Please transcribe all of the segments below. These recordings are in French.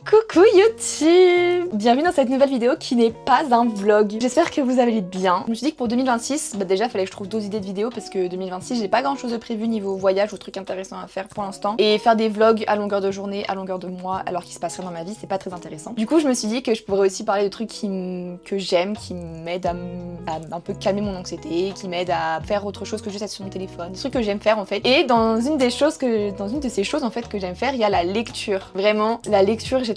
Coucou YouTube! Bienvenue dans cette nouvelle vidéo qui n'est pas un vlog. J'espère que vous allez bien. Je me suis dit que pour 2026, déjà fallait que je trouve d'autres idées de vidéos parce que 2026 j'ai pas grand chose de prévu niveau voyage ou trucs intéressants à faire pour l'instant. Et faire des vlogs à longueur de journée, à longueur de mois, alors qu'il se passe rien dans ma vie, c'est pas très intéressant. Du coup je me suis dit que je pourrais aussi parler de trucs que j'aime, qui m'aident à un peu calmer mon anxiété, qui m'aident à faire autre chose que juste être sur mon téléphone. Des trucs que j'aime faire en fait. Et dans une de ces choses en fait que j'aime faire, il y a la lecture. Vraiment, la lecture, j'ai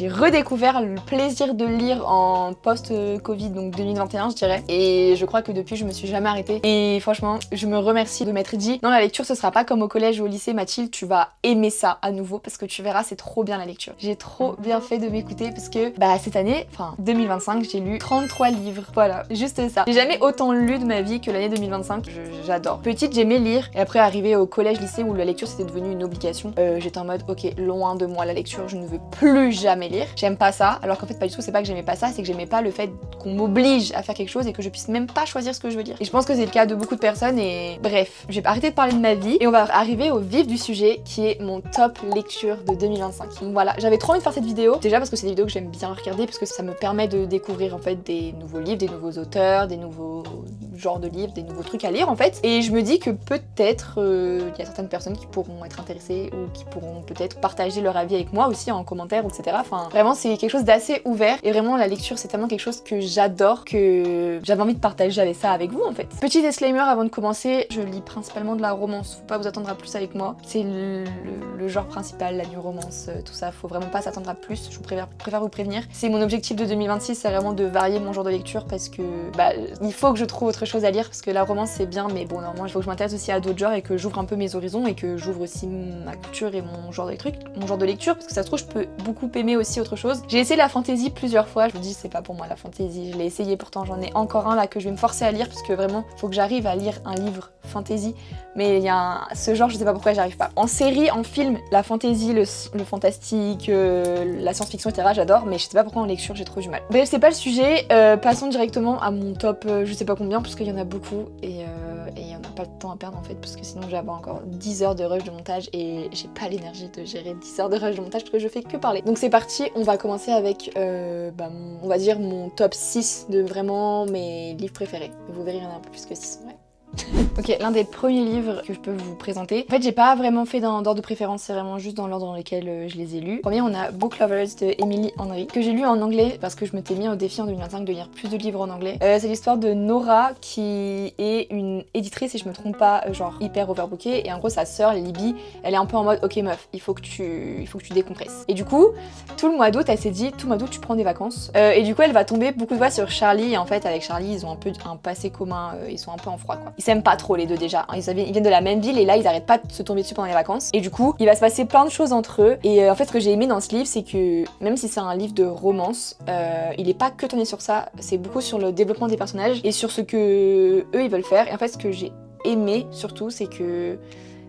redécouvert le plaisir de lire en post-Covid, donc 2021 je dirais. Et je crois que depuis je me suis jamais arrêtée. Et franchement, je me remercie de m'être dit, non la lecture ce sera pas comme au collège ou au lycée Mathilde, tu vas aimer ça à nouveau parce que tu verras c'est trop bien la lecture. J'ai trop bien fait de m'écouter parce que cette année, enfin 2025, j'ai lu 33 livres. Voilà, juste ça. J'ai jamais autant lu de ma vie que l'année 2025. J'adore. Petite, j'aimais lire et après arrivé au collège, lycée où la lecture c'était devenu une obligation, j'étais en mode ok, loin de moi la lecture, je ne veux plus jamais lire. J'aime pas ça, alors qu'en fait pas du tout, c'est pas que j'aimais pas ça, c'est que j'aimais pas le fait qu'on m'oblige à faire quelque chose et que je puisse même pas choisir ce que je veux lire. Et je pense que c'est le cas de beaucoup de personnes et bref, je vais arrêter de parler de ma vie et on va arriver au vif du sujet qui est mon top lecture de 2025. Donc voilà, j'avais trop envie de faire cette vidéo, déjà parce que c'est des vidéos que j'aime bien regarder parce que ça me permet de découvrir en fait des nouveaux livres, des nouveaux auteurs, des nouveaux genres de livres, des nouveaux trucs à lire en fait. Et je me dis que peut-être il y a certaines personnes qui pourront être intéressées ou qui pourront peut-être partager leur avis avec moi aussi en commentaire, etc. Enfin, vraiment, c'est quelque chose d'assez ouvert. Et vraiment, la lecture, c'est tellement quelque chose que j'adore que j'avais envie de partager avec ça avec vous, en fait. Petit disclaimer avant de commencer, je lis principalement de la romance. Faut pas vous attendre à plus avec moi. C'est le genre principal, la new romance, tout ça. Faut vraiment pas s'attendre à plus. Je préfère vous prévenir. C'est mon objectif de 2026, c'est vraiment de varier mon genre de lecture parce que, il faut que je trouve autre chose à lire parce que la romance, c'est bien, mais bon, normalement, il faut que je m'intéresse aussi à d'autres genres et que j'ouvre un peu mes horizons et que j'ouvre aussi ma culture et mon genre de lecture, parce que ça se trouve je peux beaucoup aimer aussi autre chose. J'ai essayé la fantasy plusieurs fois, je vous dis c'est pas pour moi la fantasy, je l'ai essayé pourtant j'en ai encore un là que je vais me forcer à lire parce que vraiment faut que j'arrive à lire un livre fantasy, mais il y a ce genre je sais pas pourquoi j'arrive pas. En série, en film, la fantasy, le fantastique, la science-fiction etc j'adore, mais je sais pas pourquoi en lecture j'ai trop du mal. Bref c'est pas le sujet, passons directement à mon top je sais pas combien parce qu'il y en a beaucoup et on n'a pas le temps à perdre en fait parce que sinon je vais avoir encore 10 heures de rush de montage et j'ai pas l'énergie de gérer 10 heures de rush de montage parce que je fais que parler. Donc c'est parti, on va commencer avec on va dire mon top 6 de vraiment mes livres préférés. Vous verrez il y en a un peu plus que 6 en vrai. Ok, l'un des premiers livres que je peux vous présenter. En fait, j'ai pas vraiment fait d'ordre de préférence, c'est vraiment juste dans l'ordre dans lequel je les ai lus. Premier, on a Book Lovers de Emily Henry, que j'ai lu en anglais parce que je m'étais mis au défi en 2025 de lire plus de livres en anglais. C'est l'histoire de Nora qui est une éditrice, si je me trompe pas, genre hyper overbookée. Et en gros, sa sœur, Libby, elle est un peu en mode ok meuf, il faut que tu décompresses. Et du coup, tout le mois d'août, elle s'est dit, tout le mois d'août, tu prends des vacances. Et du coup, elle va tomber beaucoup de fois sur Charlie. Et en fait, avec Charlie, ils ont un peu un passé commun, ils sont un peu en froid quoi. Ils s'aiment pas trop les deux déjà. Ils viennent de la même ville et là ils arrêtent pas de se tomber dessus pendant les vacances. Et du coup, il va se passer plein de choses entre eux. Et en fait, ce que j'ai aimé dans ce livre, c'est que même si c'est un livre de romance, il est pas que tourné sur ça. C'est beaucoup sur le développement des personnages et sur ce que eux ils veulent faire. Et en fait, ce que j'ai aimé surtout, c'est que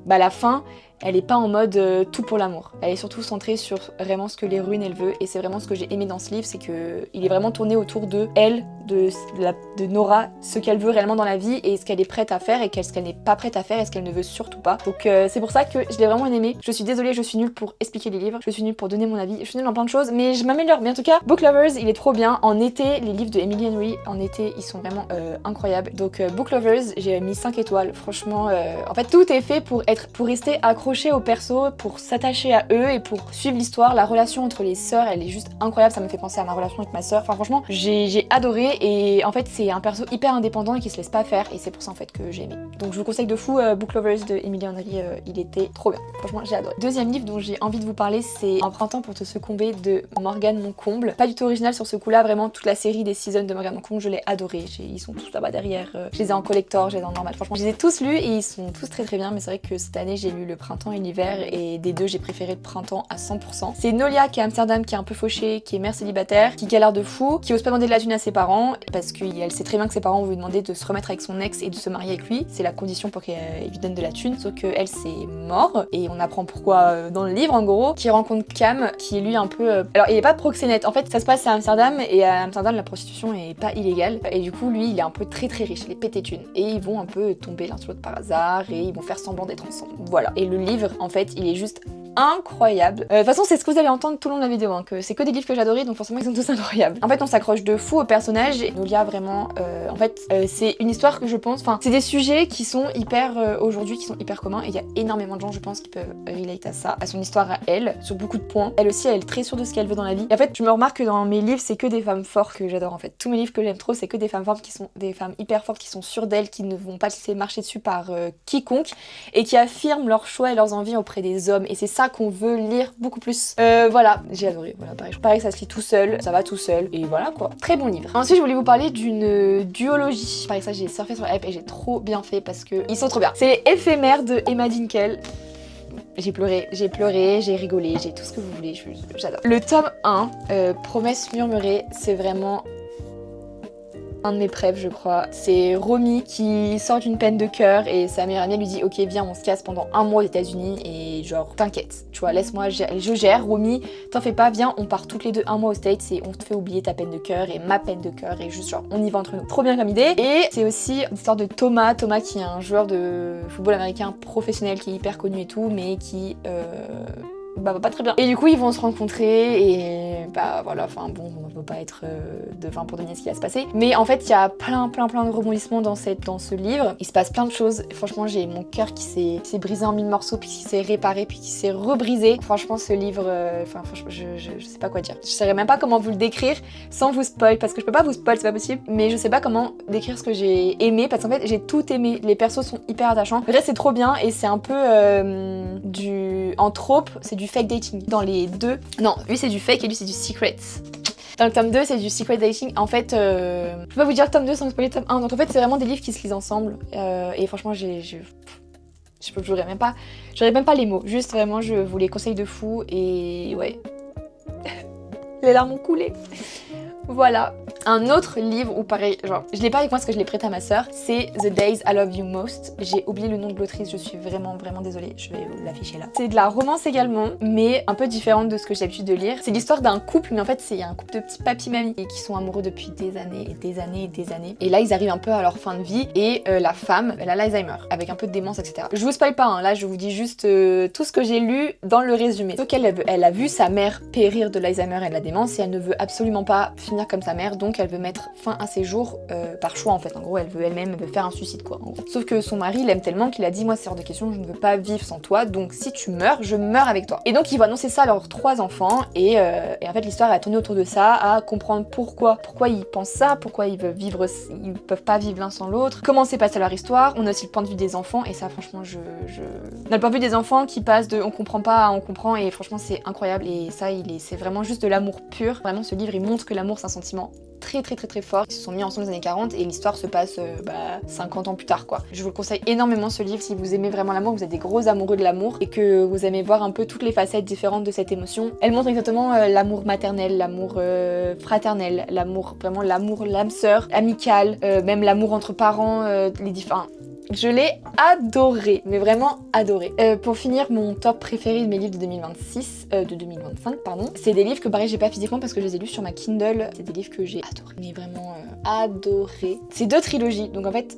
la fin, elle est pas en mode tout pour l'amour. Elle est surtout centrée sur vraiment ce que l'héroïne elle veut et c'est vraiment ce que j'ai aimé dans ce livre, c'est que il est vraiment tourné autour de elle, de Nora, ce qu'elle veut réellement dans la vie et ce qu'elle est prête à faire et ce qu'elle n'est pas prête à faire et ce qu'elle ne veut surtout pas. Donc c'est pour ça que je l'ai vraiment aimé. Je suis désolée, je suis nulle pour expliquer les livres, je suis nulle pour donner mon avis, je suis nulle en plein de choses, mais je m'améliore. Mais en tout cas, Book Lovers, il est trop bien. En été, les livres de Emily Henry, en été, ils sont vraiment incroyables. Donc Book Lovers, j'ai mis 5 étoiles. Franchement, en fait, tout est fait pour rester accroché aux persos, pour s'attacher à eux et pour suivre l'histoire. La relation entre les sœurs, elle est juste incroyable. Ça me fait penser à ma relation avec ma sœur. Enfin, franchement, j'ai adoré. Et en fait, c'est un perso hyper indépendant et qui se laisse pas faire. Et c'est pour ça en fait que j'ai aimé. Donc, je vous conseille de fou Book Lovers de Emily Henry. Il était trop bien. Franchement, j'ai adoré. Deuxième livre dont j'ai envie de vous parler, c'est Un printemps pour te succomber de Morgane Moncomble. Pas du tout original sur ce coup-là. Vraiment, toute la série des seasons de Morgane Moncomble, je l'ai adoré. Ils sont tous là-bas derrière. Je les ai en collector, je les ai en normal. Franchement, je les ai tous lus et ils sont tous très très bien. Mais c'est vrai que cette année, j'ai lu Le Printemps et l'Hiver et des deux, j'ai préféré Le Printemps à 100%. C'est Nolia qui est à Amsterdam, qui est un peu fauchée, qui est mère célibataire, qui galère de fou, qui ose pas demander de la thune à ses parents parce qu'elle sait très bien que ses parents vont lui demander de se remettre avec son ex et de se marier avec lui. C'est la condition pour qu'elle lui donne de la thune, sauf qu'elle c'est mort et on apprend pourquoi dans le livre en gros, qui rencontre Cam, qui est lui un peu... Alors il est pas proxénète, en fait ça se passe à Amsterdam et à Amsterdam la prostitution est pas illégale et du coup lui il est un peu très riche, il est pété thune et ils vont un peu tomber l'un sur l'autre par hasard et ils vont faire semblant d'être ensemble. Voilà. Et le livre en fait il est juste incroyables. De toute façon, c'est ce que vous allez entendre tout le long de la vidéo, hein, que c'est que des livres que j'adorais, donc forcément ils sont tous incroyables. En fait, on s'accroche de fou au personnage et Nolia vraiment, en fait, c'est une histoire que je pense, enfin, c'est des sujets qui sont hyper, aujourd'hui, qui sont hyper communs et il y a énormément de gens, je pense, qui peuvent relate à ça, à son histoire à elle, sur beaucoup de points. Elle aussi, elle est très sûre de ce qu'elle veut dans la vie. Et en fait, je me remarque que dans mes livres, c'est que des femmes fortes que j'adore en fait. Tous mes livres que j'aime trop, c'est que des femmes fortes qui sont des femmes hyper fortes, qui sont sûres d'elles, qui ne vont pas se laisser marcher dessus par quiconque et qui affirment leurs choix et leurs envies auprès des hommes. Et c'est ça qu'on veut lire beaucoup plus. Voilà, j'ai adoré. Voilà, pareil, ça se lit tout seul, ça va tout seul. Et voilà quoi. Très bon livre. Ensuite, je voulais vous parler d'une duologie. Pareil, ça, j'ai surfé sur la hype et j'ai trop bien fait parce que ils sont trop bien. C'est les éphémères de Emma Dinkel. J'ai pleuré, j'ai rigolé, j'ai tout ce que vous voulez, j'adore. Le tome 1, Promesse murmurée, c'est vraiment un de mes préfs, je crois. C'est Romy qui sort d'une peine de cœur et sa meilleure amie lui dit ok viens on se casse pendant un mois aux États-Unis et genre t'inquiète, tu vois, laisse-moi, je gère. Romy, t'en fais pas, viens on part toutes les deux un mois aux States et on te fait oublier ta peine de cœur et ma peine de cœur et juste genre on y va entre nous. Trop bien comme idée. Et c'est aussi une histoire de Thomas qui est un joueur de football américain professionnel qui est hyper connu et tout mais qui va pas très bien. Et du coup ils vont se rencontrer et bah voilà, enfin bon, on ne peut pas être devin pour deviner ce qui va se passer. Mais en fait il y a plein de rebondissements dans ce livre. Il se passe plein de choses. Franchement j'ai mon cœur qui s'est brisé en mille morceaux, puis qui s'est réparé, puis qui s'est rebrisé. Franchement ce livre, enfin franchement je sais pas quoi dire. Je saurais même pas comment vous le décrire sans vous spoil, parce que je peux pas vous spoil, c'est pas possible. Mais je sais pas comment décrire ce que j'ai aimé, parce qu'en fait j'ai tout aimé. Les persos sont hyper attachants. Le reste c'est trop bien et c'est un peu en trope, c'est du fake dating dans les deux. Non, lui c'est du fake et lui c'est du secret. Dans le tome 2 c'est du secret dating. En fait, je peux pas vous dire le tome 2 sans vous spoiler le tome 1. Donc en fait c'est vraiment des livres qui se lisent ensemble. Et franchement j'aurais même pas les mots. Juste vraiment je vous les conseille de fou et ouais. Les larmes ont coulé. Voilà. Un autre livre où pareil, genre, je l'ai pas avec moi parce que je l'ai prêté à ma sœur, c'est The Days I Love You Most. J'ai oublié le nom de l'autrice, je suis vraiment désolée, je vais vous l'afficher là. C'est de la romance également, mais un peu différente de ce que j'ai l'habitude de lire. C'est l'histoire d'un couple, mais en fait c'est un couple de petits papy-mamie qui sont amoureux depuis des années et des années et des années. Et là ils arrivent un peu à leur fin de vie et la femme, elle a l'Alzheimer, avec un peu de démence, etc. Je vous spoil pas, hein, là je vous dis juste tout ce que j'ai lu dans le résumé. Donc elle a vu sa mère périr de l'Alzheimer et de la démence et elle ne veut absolument pas finir comme sa mère, donc elle veut mettre fin à ses jours par choix en fait. En gros elle veut faire un suicide quoi. En gros. Sauf que son mari l'aime tellement qu'il a dit moi c'est hors de question, je ne veux pas vivre sans toi, donc si tu meurs, je meurs avec toi. Et donc ils vont annoncer ça à leurs 3 enfants et en fait l'histoire a tourné autour de ça, à comprendre pourquoi ils pensent ça, pourquoi ils peuvent pas vivre l'un sans l'autre, comment s'est passée leur histoire. On a aussi le point de vue des enfants et ça franchement on a le point de vue des enfants qui passe de on comprend pas à on comprend et franchement c'est incroyable et ça c'est vraiment juste de l'amour pur. Vraiment ce livre il montre que l'amour c'est un sentiment très fort. Ils se sont mis ensemble dans les années 40 et l'histoire se passe 50 ans plus tard quoi. Je vous le conseille énormément ce livre si vous aimez vraiment l'amour, vous êtes des gros amoureux de l'amour et que vous aimez voir un peu toutes les facettes différentes de cette émotion. Elle montre exactement l'amour maternel, l'amour fraternel, l'amour vraiment l'amour l'âme sœur, amical, même l'amour entre parents, les différents. Je l'ai adoré, mais vraiment adoré. Pour finir, mon top préféré de mes livres de 2025, pardon, c'est des livres que pareil j'ai pas physiquement parce que je les ai lus sur ma Kindle. C'est des livres que j'ai adoré, mais vraiment adoré. C'est 2 trilogies, donc en fait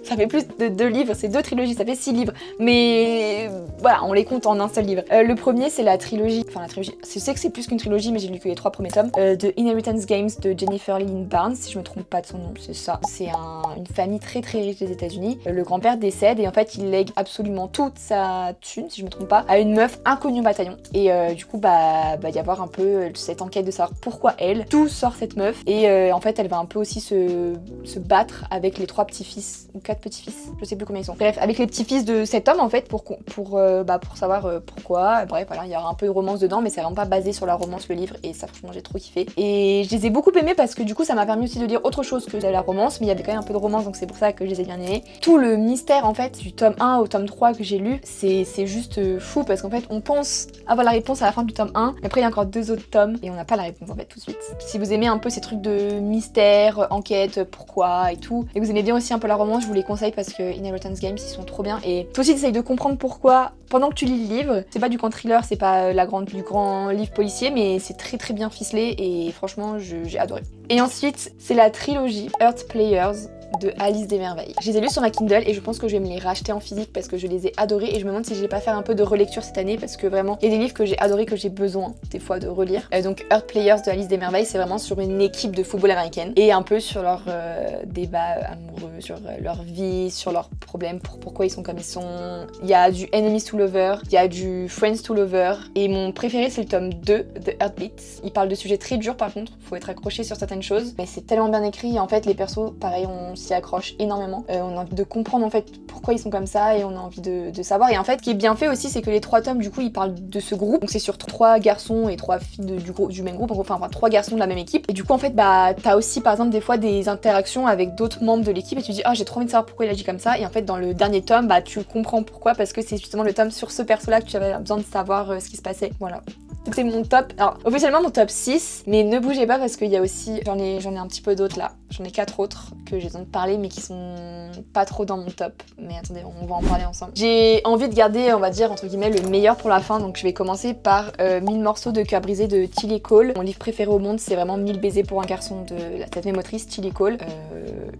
ça fait plus de 2 livres, c'est 2 trilogies, ça fait 6 livres, mais voilà, on les compte en un seul livre. Le premier c'est la trilogie, je sais que c'est plus qu'une trilogie, mais j'ai lu que les 3 premiers tomes, de Inheritance Games de Jennifer Lynn Barnes, si je me trompe pas de son nom, c'est ça. C'est une famille très riche des États-Unis. Le grand-père décède et en fait il lègue absolument toute sa thune, si je me trompe pas, à une meuf inconnue au bataillon. Et du coup y avoir un peu cette enquête de savoir pourquoi elle, d'où sort cette meuf. Et en fait elle va un peu aussi se battre avec les 3 petits-fils ou 4 petits-fils, je sais plus combien ils sont. Bref, avec les petits-fils de cet homme en fait pour savoir pourquoi. Bref voilà, il y aura un peu de romance dedans, mais c'est vraiment pas basé sur la romance le livre et ça franchement j'ai trop kiffé. Et je les ai beaucoup aimés parce que du coup ça m'a permis aussi de lire autre chose que de la romance, mais il y avait quand même un peu de romance donc c'est pour ça que je les ai bien aimés. Tout le mystère en fait du tome 1 au tome 3 que j'ai lu, c'est juste fou parce qu'en fait on pense avoir la réponse à la fin du tome 1, mais après il y a encore 2 autres tomes et on n'a pas la réponse en fait tout de suite. Puis si vous aimez un peu ces trucs de mystère, enquête, pourquoi et tout, et vous aimez bien aussi un peu la romance, je vous les conseille parce que Inheritance Games ils sont trop bien et toi aussi t'essayes de comprendre pourquoi pendant que tu lis le livre. C'est pas du grand thriller, c'est pas du grand livre policier, mais c'est très bien ficelé et franchement j'ai adoré. Et ensuite c'est la trilogie Earth Players. de Alice des Merveilles. Je les ai lus sur ma Kindle et je pense que je vais me les racheter en physique parce que je les ai adorés et je me demande si je vais pas faire un peu de relecture cette année parce que vraiment il y a des livres que j'ai adorés que j'ai besoin des fois de relire. Donc Earth Players de Alice des Merveilles, c'est vraiment sur une équipe de football américaine et un peu sur leur débat amoureux, sur leur vie, sur leurs problèmes, pourquoi ils sont comme ils sont. Il y a du Enemies to Lover, il y a du Friends to Lover et mon préféré c'est le tome 2 de Heartbeats. Il parle de sujets très durs par contre, faut être accroché sur certaines choses, mais c'est tellement bien écrit et en fait les persos pareil on s'y accroche énormément. On a envie de comprendre en fait pourquoi ils sont comme ça et on a envie de savoir. Et en fait ce qui est bien fait aussi c'est que les 3 tomes du coup ils parlent de ce groupe, donc c'est sur 3 garçons et 3 filles du même groupe, enfin 3 garçons de la même équipe. Et du coup en fait bah t'as aussi par exemple des fois des interactions avec d'autres membres de l'équipe et tu te dis ah j'ai trop envie de savoir pourquoi il agit comme ça et en fait dans le dernier tome bah tu comprends pourquoi parce que c'est justement le tome sur ce perso là que tu avais besoin de savoir ce qui se passait. Voilà. C'était mon top, alors officiellement mon top 6, mais ne bougez pas parce qu'il y a aussi, j'en ai un petit peu d'autres là, j'en ai 4 autres que j'ai besoin de parler mais qui sont pas trop dans mon top, mais attendez on va en parler ensemble. J'ai envie de garder on va dire entre guillemets le meilleur pour la fin, donc je vais commencer par 1000 morceaux de cœur brisé de Tilly Cole. Mon livre préféré au monde c'est vraiment 1000 baisers pour un garçon de la tête motrice Tilly Cole.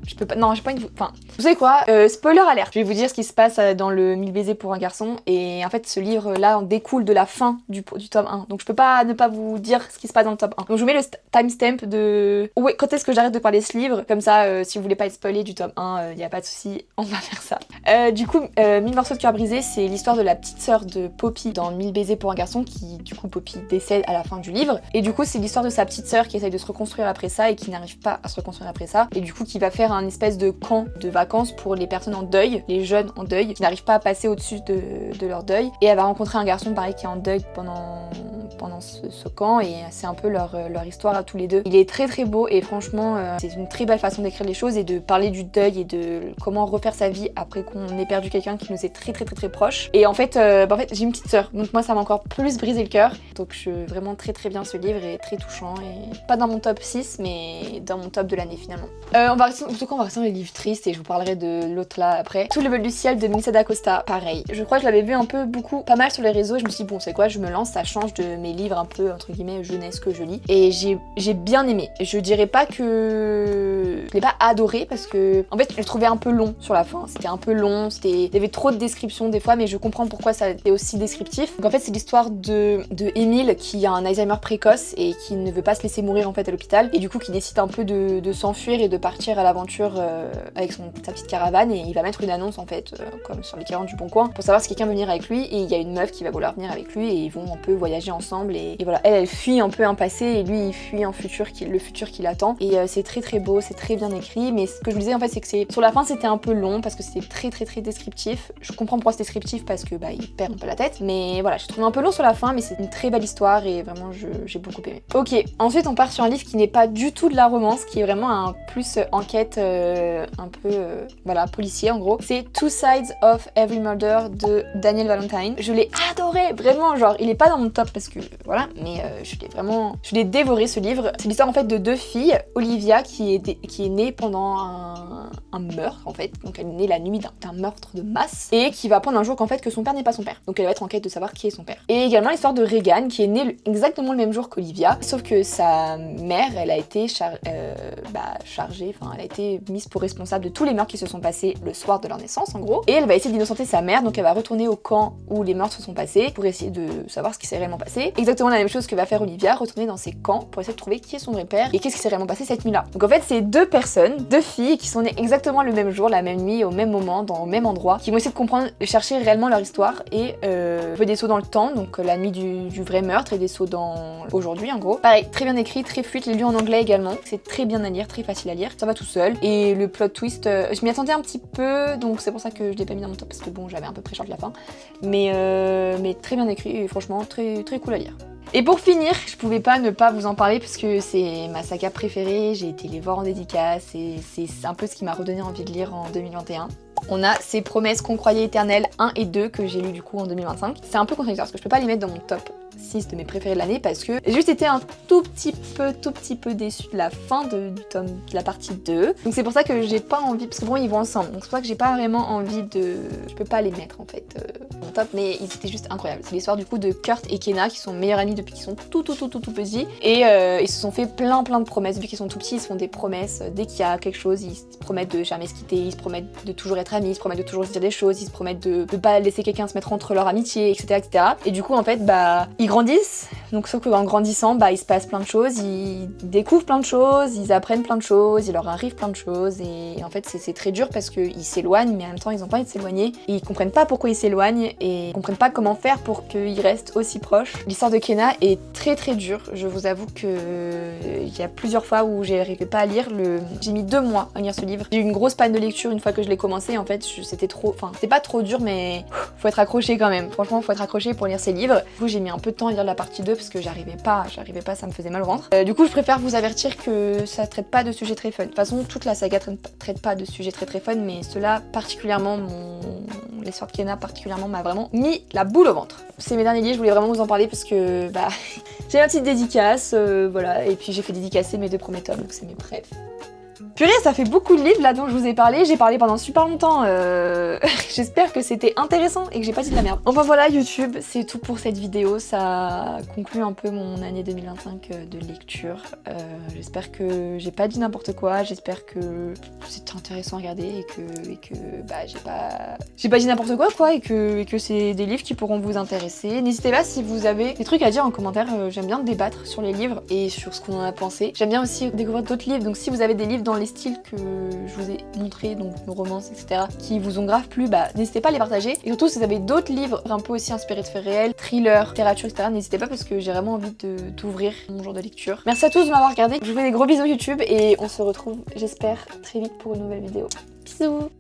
Je peux pas, non j'ai pas une, enfin vous savez quoi, spoiler alert, je vais vous dire ce qui se passe dans le 1000 baisers pour un garçon et en fait ce livre là en découle de la fin du tome 1. Donc je peux pas ne pas vous dire ce qui se passe dans le top 1. Donc je vous mets le timestamp de quand est-ce que j'arrête de parler de ce livre. Comme ça, si vous voulez pas être spoilé du tome 1, y a pas de souci, on va faire ça. Du coup, 1000 morceaux de cœur brisé, c'est l'histoire de la petite sœur de Poppy dans 1000 baisers pour un garçon qui, du coup, Poppy décède à la fin du livre. Et du coup, c'est l'histoire de sa petite sœur qui essaye de se reconstruire après ça et qui n'arrive pas à se reconstruire après ça. Et du coup, qui va faire un espèce de camp de vacances pour les personnes en deuil, les jeunes en deuil, qui n'arrivent pas à passer au-dessus de leur deuil. Et elle va rencontrer un garçon pareil qui est en deuil pendant ce camp et c'est un peu leur histoire à tous les deux. Il est très très beau et franchement c'est une très belle façon d'écrire les choses et de parler du deuil et de comment refaire sa vie après qu'on ait perdu quelqu'un qui nous est très très très très proche. Et en fait, j'ai une petite sœur donc moi ça m'a encore plus brisé le cœur, donc vraiment très très bien ce livre et très touchant et pas dans mon top 6 mais dans mon top de l'année finalement. On va rester dans les livres tristes et je vous parlerai de l'autre là après. Tout le vol du ciel de Melissa d'Acosta, pareil. Je crois que je l'avais vu un peu pas mal sur les réseaux et je me suis dit bon c'est quoi, je me lance, ça change de mes livres un peu entre guillemets jeunesse que je lis et j'ai bien aimé. Je dirais pas que je l'ai pas adoré parce que en fait je le trouvais un peu long sur la fin, c'était un peu long, il y avait trop de descriptions des fois mais je comprends pourquoi ça était aussi descriptif. Donc en fait c'est l'histoire de Émile qui a un Alzheimer précoce et qui ne veut pas se laisser mourir en fait à l'hôpital et du coup qui décide un peu de s'enfuir et de partir à l'aventure avec sa petite caravane et il va mettre une annonce en fait comme sur les 40 du Bon Coin pour savoir si quelqu'un veut venir avec lui et il y a une meuf qui va vouloir venir avec lui et ils vont un peu voyager ensemble et voilà, elle fuit un peu un passé et lui il fuit un futur le futur qui l'attend et c'est très très beau, c'est très bien écrit mais ce que je vous disais en fait c'est que sur la fin c'était un peu long parce que c'était très très très descriptif. Je comprends pourquoi c'est descriptif parce que il perd un peu la tête mais voilà, j'ai trouvé un peu long sur la fin mais c'est une très belle histoire et vraiment j'ai beaucoup aimé. Ok, ensuite on part sur un livre qui n'est pas du tout de la romance, qui est vraiment un plus enquête un peu voilà policier en gros. C'est Two Sides of Every Murder de Daniel Valentine. Je l'ai adoré, vraiment, genre il est pas dans mon top parce que voilà, mais je l'ai dévoré ce livre. C'est l'histoire en fait de 2 filles, Olivia qui est née pendant un meurtre en fait, donc elle est née la nuit d'un meurtre de masse et qui va apprendre un jour qu'en fait que son père n'est pas son père, donc elle va être en quête de savoir qui est son père. Et également l'histoire de Regan qui est née exactement le même jour qu'Olivia, sauf que sa mère elle a été chargée, enfin elle a été mise pour responsable de tous les meurtres qui se sont passés le soir de leur naissance en gros, et elle va essayer d'innocenter sa mère, donc elle va retourner au camp où les meurtres se sont passés pour essayer de savoir ce qui s'est réellement passé. Exactement la même chose que va faire Olivia, retourner dans ses camps pour essayer de trouver qui est son vrai père et qu'est-ce qui s'est réellement passé cette nuit-là. Donc en fait c'est 2 personnes, 2 filles qui sont nées exactement le même jour, la même nuit, au même moment, au même endroit, qui vont essayer de comprendre, chercher réellement leur histoire et des sauts dans le temps, donc la nuit du vrai meurtre et des sauts dans aujourd'hui en gros. Pareil, très bien écrit, très fluide, je l'ai lu en anglais également, c'est très bien à lire, très facile à lire, ça va tout seul. Et le plot twist, je m'y attendais un petit peu, donc c'est pour ça que je l'ai pas mis dans mon top parce que bon j'avais un peu pré-short la fin, mais très bien écrit et franchement très très cool à lire. Et pour finir, je pouvais pas ne pas vous en parler parce que c'est ma saga préférée, j'ai été les voir en dédicace et c'est un peu ce qui m'a redonné envie de lire en 2021. On a Ces promesses qu'on croyait éternelles 1 et 2 que j'ai lu du coup en 2025. C'est un peu contradictoire parce que je peux pas les mettre dans mon top 6 de mes préférés de l'année parce que j'ai juste été un tout petit peu déçue de la fin de la partie 2. Donc c'est pour ça que j'ai pas envie, parce que bon ils vont ensemble, donc c'est pour ça que j'ai pas vraiment envie de... Je peux pas les mettre en fait en top, mais ils étaient juste incroyables. C'est l'histoire du coup de Kurt et Kenna qui sont meilleurs amis depuis qu'ils sont tout petits et ils se sont fait plein de promesses. Depuis qu'ils sont tout petits, ils se font des promesses. Dès qu'il y a quelque chose, ils se promettent de jamais se quitter, ils se promettent de toujours être amis, ils se promettent de toujours se dire des choses, ils se promettent de pas laisser quelqu'un se mettre entre leur amitié, etc. Et du coup en fait bah ils grandissent, donc sauf qu'en grandissant bah il se passe plein de choses, ils découvrent plein de choses, ils apprennent plein de choses, il leur arrive plein de choses et en fait c'est très dur parce qu'ils s'éloignent mais en même temps ils ont pas envie de s'éloigner et ils comprennent pas pourquoi ils s'éloignent et ils comprennent pas comment faire pour qu'ils restent aussi proches. L'histoire de Kenna est très dure, je vous avoue que il y a plusieurs fois où j'arrivais pas à lire, j'ai mis 2 mois à lire ce livre. J'ai eu une grosse panne de lecture une fois que je l'ai commencé, en fait c'était trop, enfin c'était pas trop dur mais faut être accroché quand même, franchement faut être accroché pour lire ces livres. Du coup j'ai mis un peu de temps à lire la partie 2 parce que j'arrivais pas, ça me faisait mal au ventre. Du coup je préfère vous avertir que ça traite pas de sujets très fun. De toute façon toute la saga traite pas de sujets très fun, mais cela particulièrement, l'histoire de Kenna particulièrement m'a vraiment mis la boule au ventre. C'est mes derniers livres, je voulais vraiment vous en parler parce que bah j'ai ma petite dédicace, voilà, et puis j'ai fait dédicacer mes 2 premiers tomes, donc c'est mes préf. Purée, ça fait beaucoup de livres là dont je vous ai parlé, j'ai parlé pendant super longtemps, j'espère que c'était intéressant et que j'ai pas dit de la merde. Enfin voilà YouTube, c'est tout pour cette vidéo, ça conclut un peu mon année 2025 de lecture. J'espère que j'ai pas dit n'importe quoi, j'espère que c'était intéressant à regarder et que bah j'ai pas dit n'importe quoi et que c'est des livres qui pourront vous intéresser. N'hésitez pas si vous avez des trucs à dire en commentaire, j'aime bien débattre sur les livres et sur ce qu'on en a pensé. J'aime bien aussi découvrir d'autres livres, donc si vous avez des livres dans les styles que je vous ai montrés, donc nos romances, etc., qui vous ont grave plu, bah n'hésitez pas à les partager. Et surtout si vous avez d'autres livres un peu aussi inspirés de faits réels, thrillers, littérature, etc., n'hésitez pas parce que j'ai vraiment envie d'ouvrir mon genre de lecture. Merci à tous de m'avoir regardé, je vous fais des gros bisous YouTube et on se retrouve, j'espère, très vite pour une nouvelle vidéo. Bisous!